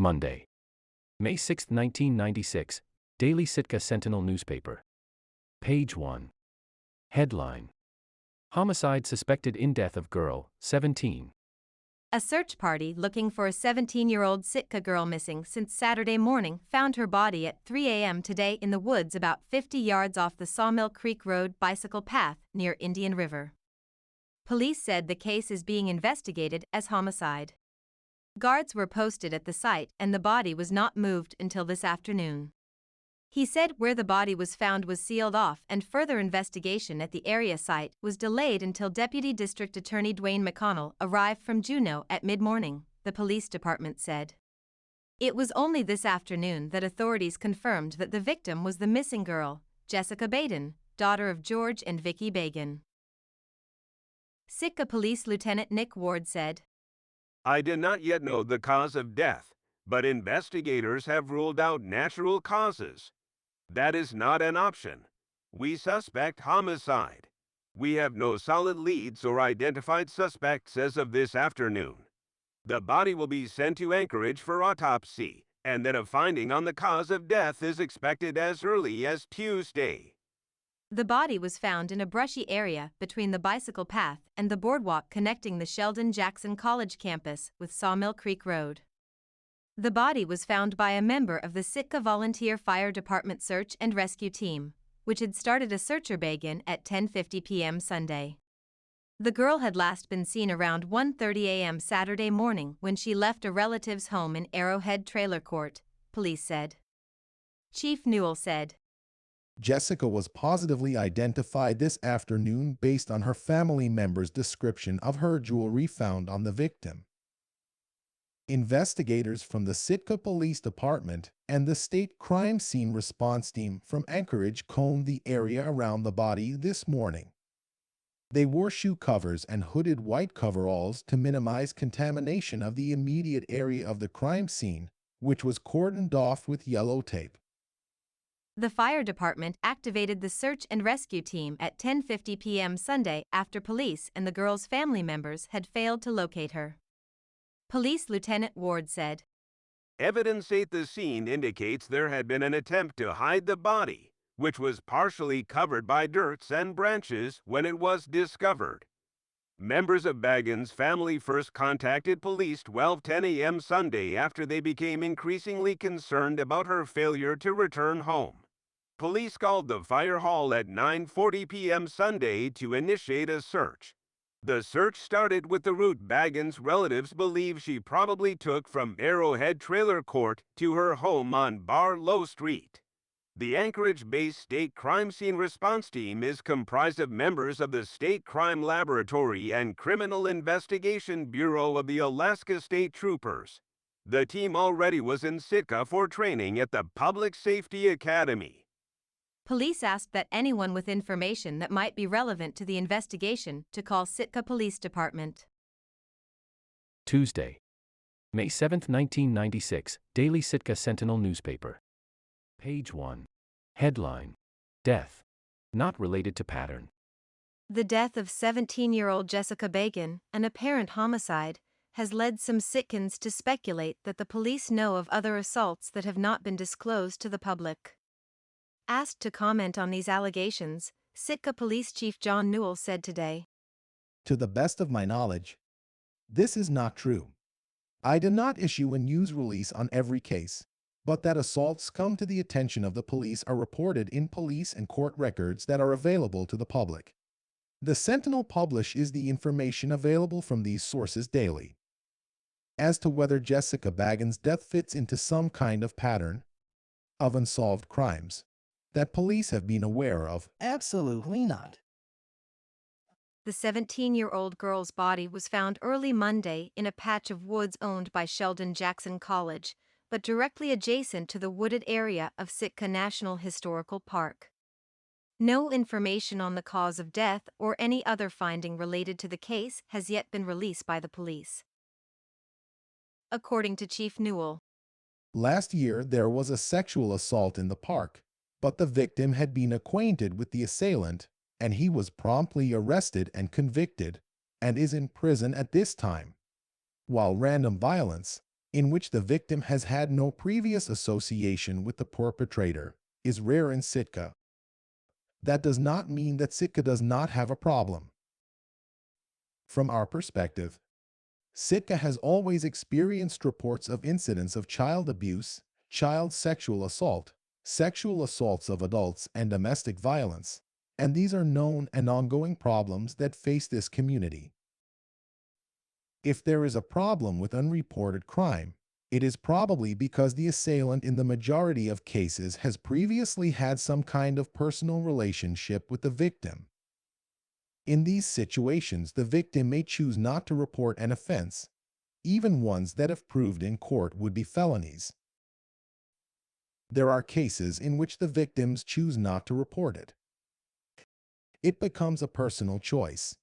Monday, May 6, 1996, Daily Sitka Sentinel newspaper. Page 1. Headline: Homicide suspected in death of girl, 17. A search party looking for a 17-year-old Sitka girl missing since Saturday morning found her body at 3 a.m. today in the woods about 50 yards off the Sawmill Creek Road bicycle path near Indian River. Police said the case is being investigated as homicide. Guards were posted at the site and the body was not moved until this afternoon. He said where the body was found was sealed off and further investigation at the area site was delayed until Deputy District Attorney Dwayne McConnell arrived from Juneau at mid-morning, the police department said. It was only this afternoon that authorities confirmed that the victim was the missing girl, Jessica Baden, daughter of George and Vicki Bagan. Sitka Police Lieutenant Nick Ward said, "I do not yet know the cause of death, but investigators have ruled out natural causes. That is not an option. We suspect homicide. We have no solid leads or identified suspects as of this afternoon. The body will be sent to Anchorage for autopsy, and then a finding on the cause of death is expected as early as Tuesday." The body was found in a brushy area between the bicycle path and the boardwalk connecting the Sheldon-Jackson College campus with Sawmill Creek Road. The body was found by a member of the Sitka Volunteer Fire Department Search and Rescue Team, which had started a searcher begin at 10:50 p.m. Sunday. The girl had last been seen around 1:30 a.m. Saturday morning when she left a relative's home in Arrowhead Trailer Court, police said. Chief Newell said, Jessica was positively identified this afternoon based on her family member's description of her jewelry found on the victim. Investigators from the Sitka Police Department and the State Crime Scene Response Team from Anchorage combed the area around the body this morning. They wore shoe covers and hooded white coveralls to minimize contamination of the immediate area of the crime scene, which was cordoned off with yellow tape. The fire department activated the search and rescue team at 10:50 p.m. Sunday after police and the girl's family members had failed to locate her. Police Lieutenant Ward said, "Evidence at the scene indicates there had been an attempt to hide the body, which was partially covered by dirt and branches when it was discovered. Members of Bagan's family first contacted police 12:10 a.m. Sunday after they became increasingly concerned about her failure to return home. Police called the fire hall at 9:40 p.m. Sunday to initiate a search. The search started with the route Bagan's relatives believe she probably took from Arrowhead Trailer Court to her home on Barlow Street. The Anchorage-based State Crime Scene Response Team is comprised of members of the State Crime Laboratory and Criminal Investigation Bureau of the Alaska State Troopers. The team already was in Sitka for training at the Public Safety Academy." Police asked that anyone with information that might be relevant to the investigation to call Sitka Police Department. Tuesday, May 7, 1996, Daily Sitka Sentinel newspaper. Page 1. Headline: Death not related to pattern. The death of 17-year-old Jessica Bagan, an apparent homicide, has led some Sitkans to speculate that the police know of other assaults that have not been disclosed to the public. Asked to comment on these allegations, Sitka Police Chief John Newell said today, To the best of my knowledge, this is not true. I did not issue a news release on every case, but that assaults come to the attention of the police are reported in police and court records that are available to the public. The Sentinel publishes the information available from these sources daily. As to whether Jessica Bagan's death fits into some kind of pattern of unsolved crimes that police have been aware of, absolutely not. The 17-year-old girl's body was found early Monday in a patch of woods owned by Sheldon-Jackson College, but directly adjacent to the wooded area of Sitka National Historical Park. No information on the cause of death or any other finding related to the case has yet been released by the police. According to Chief Newell, last year there was a sexual assault in the park, but the victim had been acquainted with the assailant, and he was promptly arrested and convicted, and is in prison at this time. While random violence, in which the victim has had no previous association with the perpetrator, is rare in Sitka. That does not mean that Sitka does not have a problem. From our perspective, Sitka has always experienced reports of incidents of child abuse, child sexual assault, sexual assaults of adults, and domestic violence, and these are known and ongoing problems that face this community. If there is a problem with unreported crime, it is probably because the assailant in the majority of cases has previously had some kind of personal relationship with the victim. In these situations, the victim may choose not to report an offense, even ones that, if proved in court, would be felonies. There are cases in which the victims choose not to report it. It becomes a personal choice.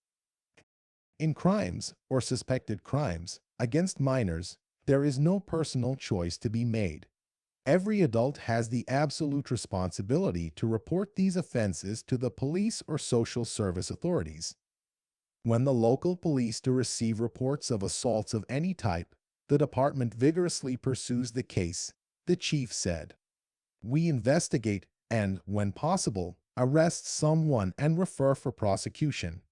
In crimes or suspected crimes against minors, there is no personal choice to be made. Every adult has the absolute responsibility to report these offenses to the police or social service authorities. When the local police do receive reports of assaults of any type, the department vigorously pursues the case, the chief said. We investigate and, when possible, arrest someone and refer for prosecution.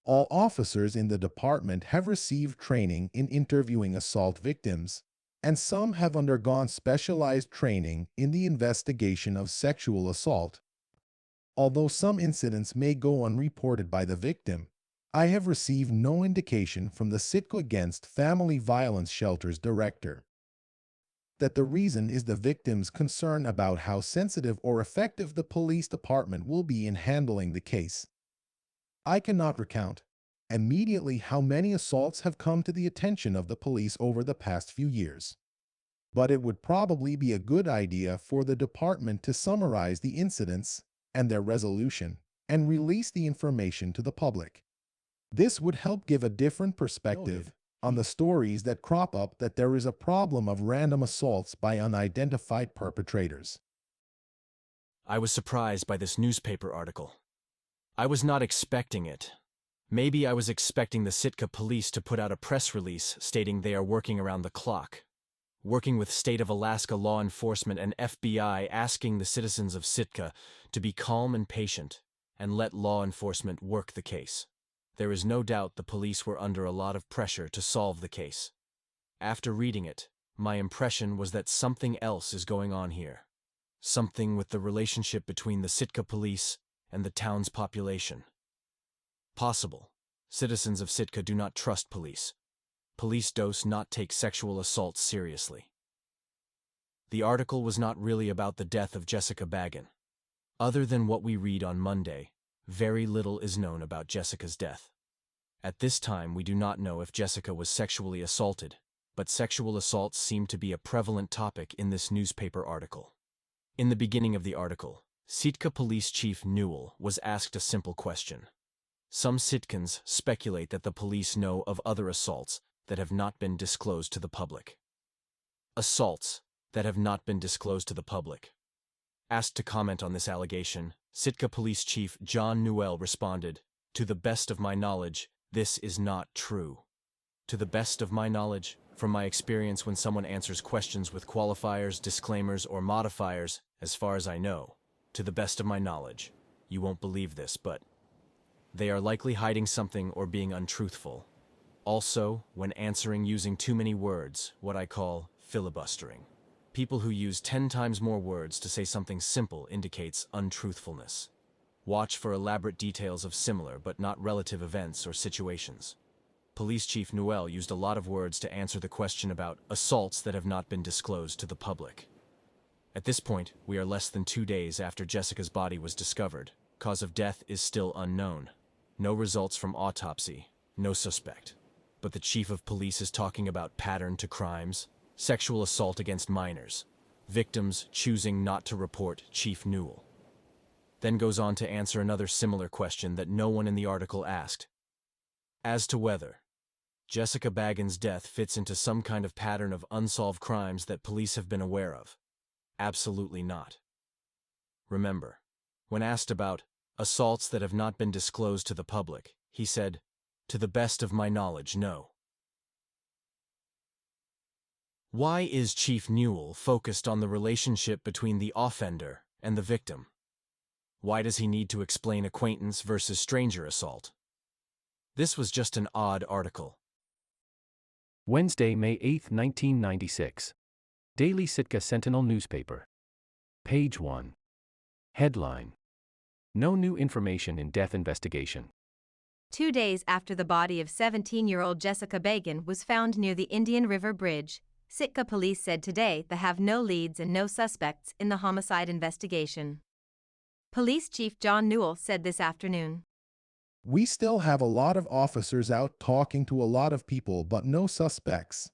All officers in the department have received training in interviewing assault victims, and some have undergone specialized training in the investigation of sexual assault. Although some incidents may go unreported by the victim, I have received no indication from the Sitka Against Family Violence Shelters director that the reason is the victim's concern about how sensitive or effective the police department will be in handling the case. I cannot recount immediately how many assaults have come to the attention of the police over the past few years. But it would probably be a good idea for the department to summarize the incidents and their resolution and release the information to the public. This would help give a different perspective on the stories that crop up that there is a problem of random assaults by unidentified perpetrators. I was surprised by this newspaper article. I was not expecting it. Maybe I was expecting the Sitka police to put out a press release stating they are working around the clock, working with state of Alaska law enforcement and FBI, asking the citizens of Sitka to be calm and patient and let law enforcement work the case. There is no doubt the police were under a lot of pressure to solve the case. After reading it, my impression was that something else is going on here. Something with the relationship between the Sitka police and the town's population. Possible. Citizens of Sitka do not trust police. Police do not take sexual assaults seriously. The article was not really about the death of Jessica Bagan. Other than what we read on Monday, very little is known about Jessica's death. At this time, we do not know if Jessica was sexually assaulted, but sexual assaults seem to be a prevalent topic in this newspaper article. In the beginning of the article, Sitka Police Chief Newell was asked a simple question. Some Sitkans speculate that the police know of other assaults that have not been disclosed to the public. Assaults that have not been disclosed to the public. Asked to comment on this allegation, Sitka Police Chief John Newell responded, "To the best of my knowledge, this is not true. To the best of my knowledge, from my experience when someone answers questions with qualifiers, disclaimers, or modifiers, as far as I know, to the best of my knowledge, you won't believe this, but they are likely hiding something or being untruthful. Also, when answering using too many words, what I call filibustering. People who use 10 times more words to say something simple indicates untruthfulness. Watch for elaborate details of similar but not relative events or situations." Police Chief Newell used a lot of words to answer the question about assaults that have not been disclosed to the public. At this point, we are less than 2 days after Jessica's body was discovered. Cause of death is still unknown. No results from autopsy, no suspect. But the chief of police is talking about pattern to crimes, sexual assault against minors, victims choosing not to report Chief Newell. Then goes on to answer another similar question that no one in the article asked. As to whether Jessica Bagan's death fits into some kind of pattern of unsolved crimes that police have been aware of. Absolutely not. Remember, when asked about assaults that have not been disclosed to the public, he said, "To the best of my knowledge, no." Why is Chief Newell focused on the relationship between the offender and the victim? Why does he need to explain acquaintance versus stranger assault? This was just an odd article. Wednesday, May 8, 1996. Daily Sitka Sentinel newspaper. Page 1. Headline: No new information in death investigation. 2 days after the body of 17-year-old Jessica Bagan was found near the Indian River Bridge, Sitka police said today they have no leads and no suspects in the homicide investigation. Police Chief John Newell said this afternoon. We still have a lot of officers out talking to a lot of people, but no suspects.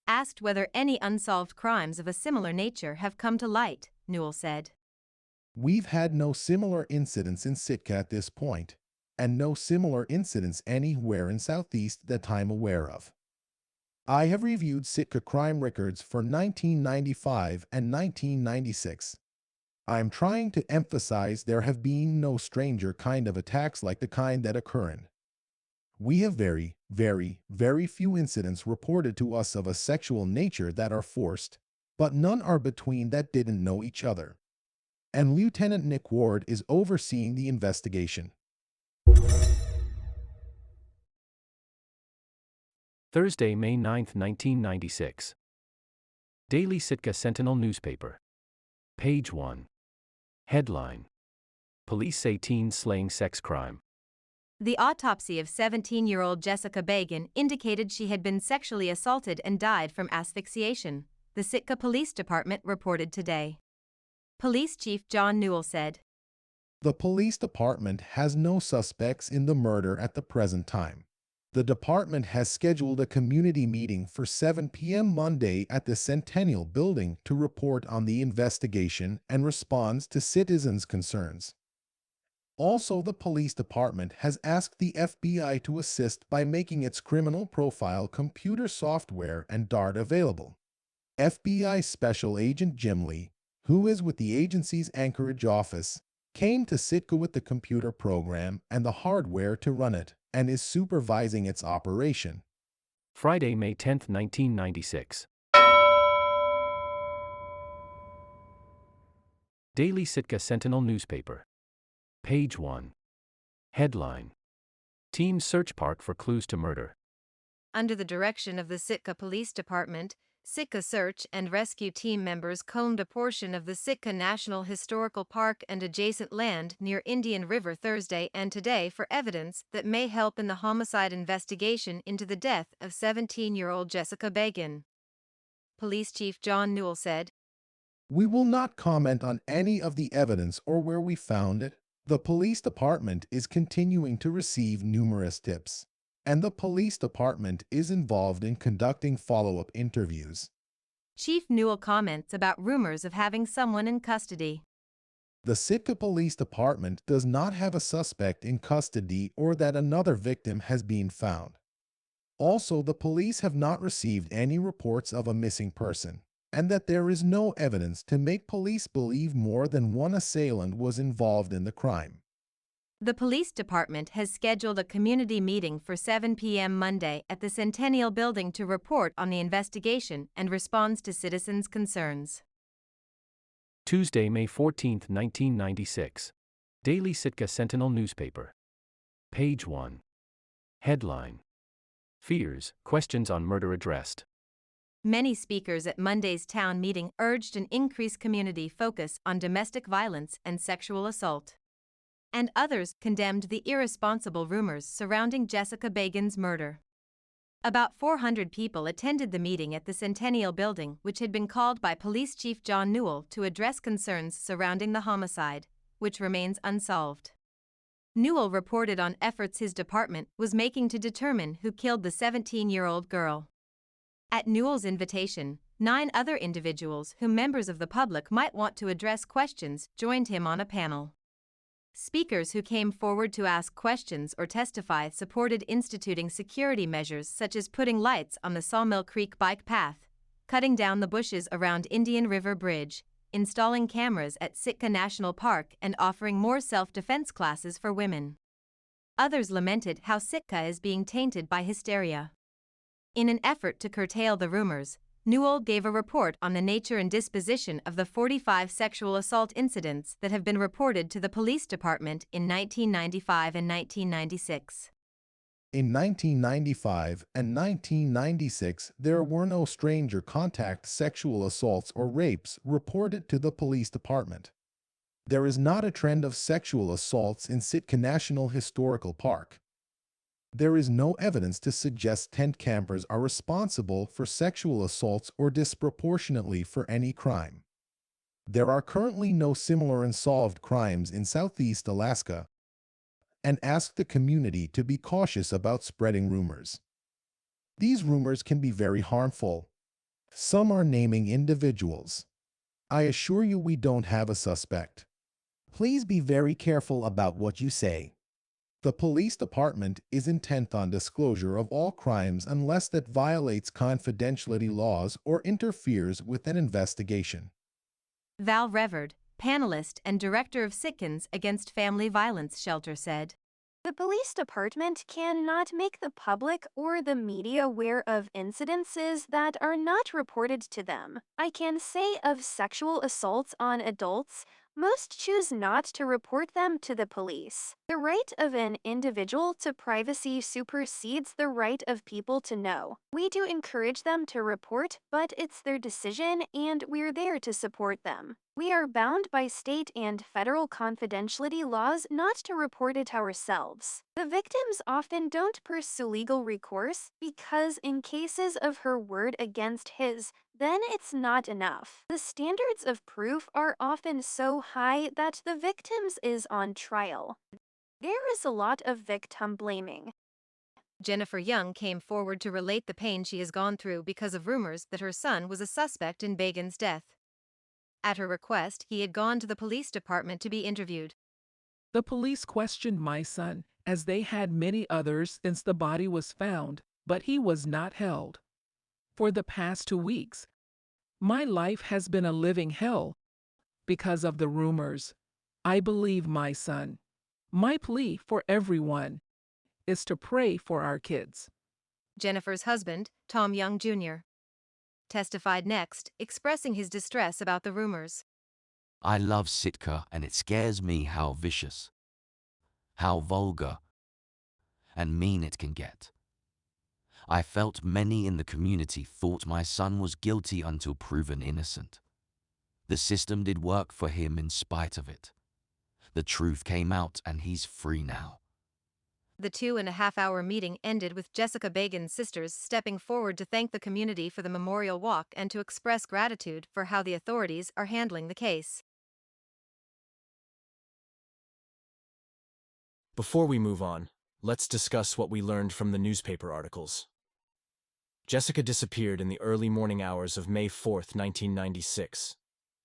Asked whether any unsolved crimes of a similar nature have come to light, Newell said. We've had no similar incidents in Sitka at this point, and no similar incidents anywhere in Southeast that I'm aware of. I have reviewed Sitka crime records for 1995 and 1996. I'm trying to emphasize there have been no stranger kind of attacks like the kind that occurred. We have very, very, very few incidents reported to us of a sexual nature that are forced, but none are between that didn't know each other. And Lieutenant Nick Ward is overseeing the investigation. Thursday, May 9, 1996. Daily Sitka Sentinel newspaper. Page 1. Headline: Police say teen slaying sex crime. The autopsy of 17-year-old Jessica Bagan indicated she had been sexually assaulted and died from asphyxiation, the Sitka Police Department reported today. Police Chief John Newell said. The police department has no suspects in the murder at the present time. The department has scheduled a community meeting for 7 p.m. Monday at the Centennial Building to report on the investigation and responds to citizens' concerns. Also, the police department has asked the FBI to assist by making its criminal profile computer software and DART available. FBI Special Agent Jim Lee, who is with the agency's Anchorage office, came to Sitka with the computer program and the hardware to run it, and is supervising its operation. Friday, May 10, 1996. Daily Sitka Sentinel newspaper. Page 1. Headline: Teams search park for clues to murder. Under the direction of the Sitka Police Department, Sitka search and rescue team members combed a portion of the Sitka National Historical Park and adjacent land near Indian River Thursday and today for evidence that may help in the homicide investigation into the death of 17-year-old Jessica Bagan. Police Chief John Newell said, We will not comment on any of the evidence or where we found it. The police department is continuing to receive numerous tips, and the police department is involved in conducting follow-up interviews. Chief Newell comments about rumors of having someone in custody. The Sitka Police Department does not have a suspect in custody or that another victim has been found. Also, the police have not received any reports of a missing person, and that there is no evidence to make police believe more than one assailant was involved in the crime. The police department has scheduled a community meeting for 7 p.m. Monday at the Centennial Building to report on the investigation and responds to citizens' concerns. Tuesday, May 14, 1996. Daily Sitka Sentinel newspaper. Page 1. Headline: Fears, questions on murder addressed. Many speakers at Monday's town meeting urged an increased community focus on domestic violence and sexual assault. And others condemned the irresponsible rumors surrounding Jessica Bagan's murder. About 400 people attended the meeting at the Centennial Building, which had been called by Police Chief John Newell to address concerns surrounding the homicide, which remains unsolved. Newell reported on efforts his department was making to determine who killed the 17-year-old girl. At Newell's invitation, 9 other individuals whom members of the public might want to address questions joined him on a panel. Speakers who came forward to ask questions or testify supported instituting security measures such as putting lights on the Sawmill Creek bike path, cutting down the bushes around Indian River Bridge, installing cameras at Sitka National Park, and offering more self-defense classes for women. Others lamented how Sitka is being tainted by hysteria. In an effort to curtail the rumors, Newell gave a report on the nature and disposition of the 45 sexual assault incidents that have been reported to the police department in 1995 and 1996. In 1995 and 1996, there were no stranger contact sexual assaults or rapes reported to the police department. There is not a trend of sexual assaults in Sitka National Historical Park. There is no evidence to suggest tent campers are responsible for sexual assaults or disproportionately for any crime. There are currently no similar unsolved crimes in Southeast Alaska, and ask the community to be cautious about spreading rumors. These rumors can be very harmful. Some are naming individuals. I assure you we don't have a suspect. Please be very careful about what you say. The police department is intent on disclosure of all crimes unless that violates confidentiality laws or interferes with an investigation. Val Reverd, panelist and director of Sitkans Against Family Violence Shelter, said, "The police department cannot make the public or the media aware of incidences that are not reported to them. I can say of sexual assaults on adults, most choose not to report them to the police. The right of an individual to privacy supersedes the right of people to know. We do encourage them to report, but it's their decision and we're there to support them. We are bound by state and federal confidentiality laws not to report it ourselves. The victims often don't pursue legal recourse because in cases of her word against his, then it's not enough. The standards of proof are often so high that the victims is on trial. There is a lot of victim blaming." Jennifer Young came forward to relate the pain she has gone through because of rumors that her son was a suspect in Bagan's death. At her request, he had gone to the police department to be interviewed. The police questioned my son, as they had many others since the body was found, but he was not held. For the past 2 weeks, my life has been a living hell because of the rumors. I believe my son. My plea for everyone is to pray for our kids. Jennifer's husband, Tom Young Jr., testified next, expressing his distress about the rumors. "I love Sitka and it scares me how vicious, how vulgar, and mean it can get. I felt many in the community thought my son was guilty until proven innocent. The system did work for him in spite of it. The truth came out and he's free now." The 2.5-hour meeting ended with Jessica Bagan's sisters stepping forward to thank the community for the memorial walk and to express gratitude for how the authorities are handling the case. Before we move on, let's discuss what we learned from the newspaper articles. Jessica disappeared in the early morning hours of May 4th, 1996.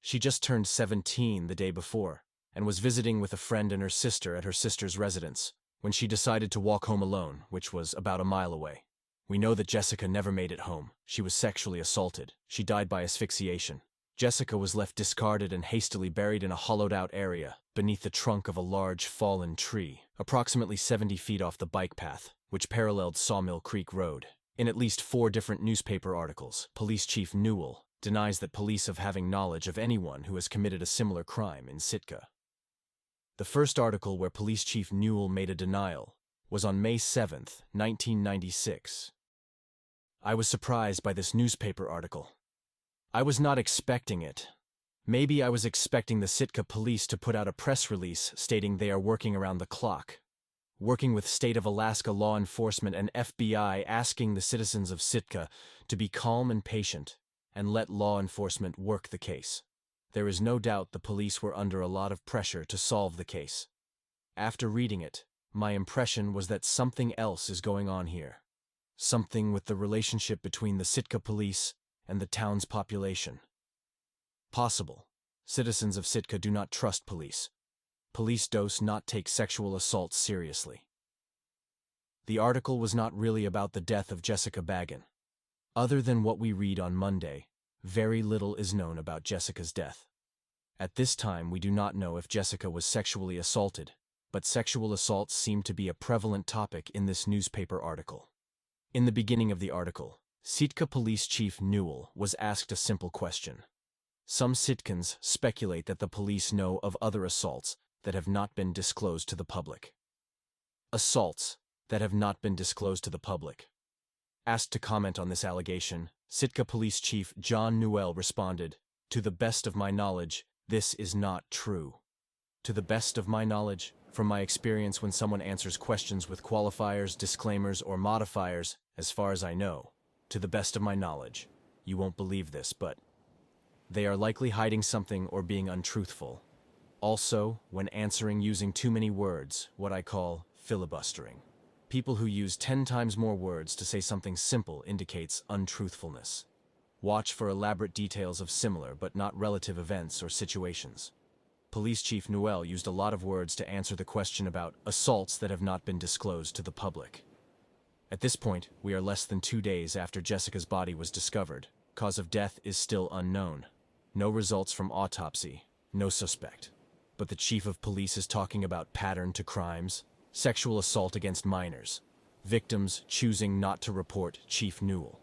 She just turned 17 the day before and was visiting with a friend and her sister at her sister's residence when she decided to walk home alone, which was about a mile away. We know that Jessica never made it home. She was sexually assaulted. She died by asphyxiation. Jessica was left discarded and hastily buried in a hollowed-out area beneath the trunk of a large fallen tree, approximately 70 feet off the bike path, which paralleled Sawmill Creek Road. In at least 4 different newspaper articles, Police Chief Newell denies that police have having knowledge of anyone who has committed a similar crime in Sitka. The first article where Police Chief Newell made a denial was on May 7th, 1996. I was surprised by this newspaper article. I was not expecting it. Maybe I was expecting the Sitka police to put out a press release stating they are working around the clock, working with State of Alaska law enforcement and FBI, asking the citizens of Sitka to be calm and patient and let law enforcement work the case. There is no doubt the police were under a lot of pressure to solve the case. After reading it, my impression was that something else is going on here. Something with the relationship between the Sitka police and the town's population. Possible. Citizens of Sitka do not trust police. Police do not take sexual assault seriously. The article was not really about the death of Jessica Bagan. Other than what we read on Monday, very little is known about Jessica's death. At this time, we do not know if Jessica was sexually assaulted, but sexual assaults seem to be a prevalent topic in this newspaper article. In the beginning of the article, Sitka Police Chief Newell was asked a simple question. Some Sitkans speculate that the police know of other assaults that have not been disclosed to the public. Assaults that have not been disclosed to the public. Asked to comment on this allegation, Sitka Police Chief John Newell responded, "To the best of my knowledge, this is not true. To the best of my knowledge, from my experience when someone answers questions with qualifiers, disclaimers, or modifiers, as far as I know, to the best of my knowledge, you won't believe this, but they are likely hiding something or being untruthful. Also, when answering using too many words, what I call filibustering. People who use 10 times more words to say something simple indicates untruthfulness. Watch for elaborate details of similar but not relative events or situations." Police Chief Newell used a lot of words to answer the question about assaults that have not been disclosed to the public. At this point, we are less than 2 days after Jessica's body was discovered. Cause of death is still unknown. No results from autopsy, no suspect. But the chief of police is talking about pattern to crimes, sexual assault against minors, victims choosing not to report Chief Newell.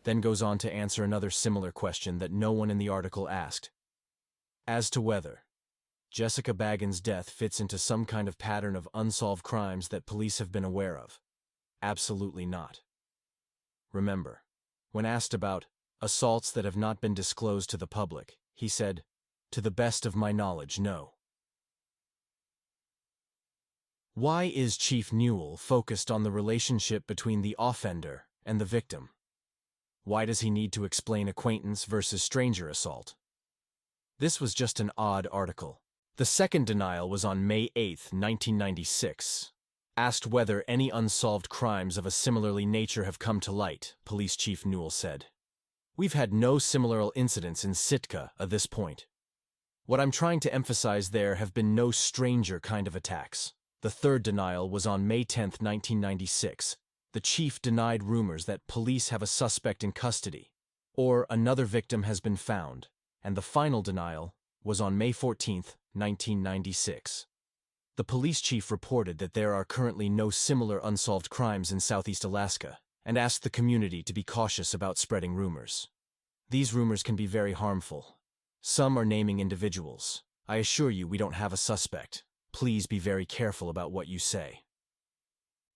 Then goes on to answer another similar question that no one in the article asked. As to whether Jessica Bagin's death fits into some kind of pattern of unsolved crimes that police have been aware of. Absolutely not. Remember, when asked about assaults that have not been disclosed to the public, he said, "To the best of my knowledge, no." Why is Chief Newell focused on the relationship between the offender and the victim? Why does he need to explain acquaintance versus stranger assault? This was just an odd article. The second denial was on May 8, 1996. Asked whether any unsolved crimes of a similarly nature have come to light, Police Chief Newell said, "We've had no similar incidents in Sitka at this point. What I'm trying to emphasize there have been no stranger kind of attacks." The third denial was on May 10, 1996. The chief denied rumors that police have a suspect in custody, or another victim has been found, and the final denial was on May 14, 1996. The police chief reported that there are currently no similar unsolved crimes in Southeast Alaska, and asked the community to be cautious about spreading rumors. These rumors can be very harmful. Some are naming individuals. I assure you we don't have a suspect. Please be very careful about what you say.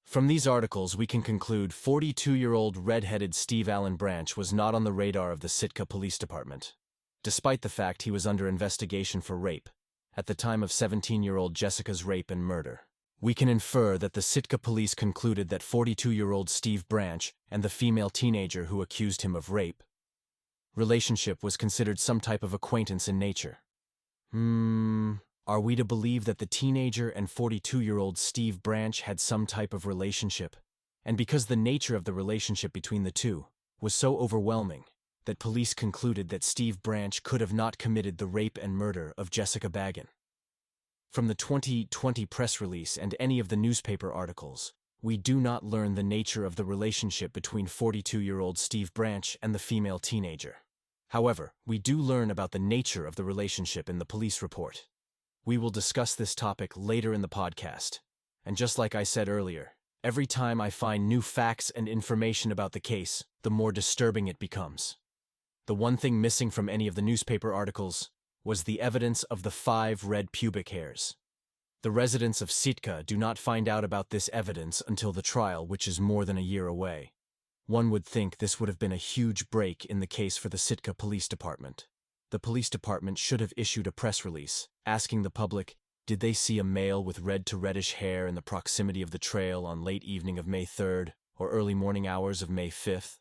From these articles, we can conclude 42-year-old red-headed Steve Allen Branch was not on the radar of the Sitka Police Department, despite the fact he was under investigation for rape at the time of 17-year-old Jessica's rape and murder. We can infer that the Sitka police concluded that 42-year-old Steve Branch and the female teenager who accused him of rape relationship was considered some type of acquaintance in nature. Are we to believe that the teenager and 42-year-old Steve Branch had some type of relationship, and because the nature of the relationship between the two was so overwhelming, that police concluded that Steve Branch could have not committed the rape and murder of Jessica Bagin? From the 2020 press release and any of the newspaper articles, we do not learn the nature of the relationship between 42-year-old Steve Branch and the female teenager. However, we do learn about the nature of the relationship in the police report. We will discuss this topic later in the podcast. And just like I said earlier, every time I find new facts and information about the case, the more disturbing it becomes. The one thing missing from any of the newspaper articles was the evidence of the 5 red pubic hairs. The residents of Sitka do not find out about this evidence until the trial, which is more than a year away. One would think this would have been a huge break in the case for the Sitka Police Department. The police department should have issued a press release, asking the public, did they see a male with red to reddish hair in the proximity of the trail on late evening of May 3rd or early morning hours of May 5th?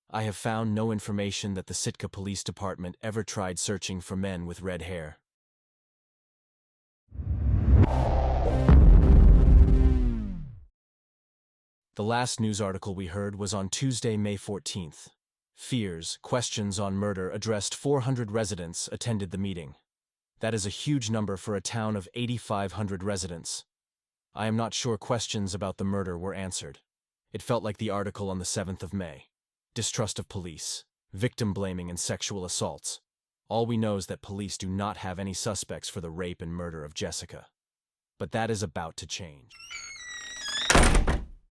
I have found no information that the Sitka Police Department ever tried searching for men with red hair. The last news article we heard was on Tuesday, May 14th. Fears, questions on murder addressed 400 residents attended the meeting. That is a huge number for a town of 8,500 residents. I am not sure questions about the murder were answered. It felt like the article on the 7th of May. Distrust of police, victim blaming and sexual assaults. All we know is that police do not have any suspects for the rape and murder of Jessica. But that is about to change.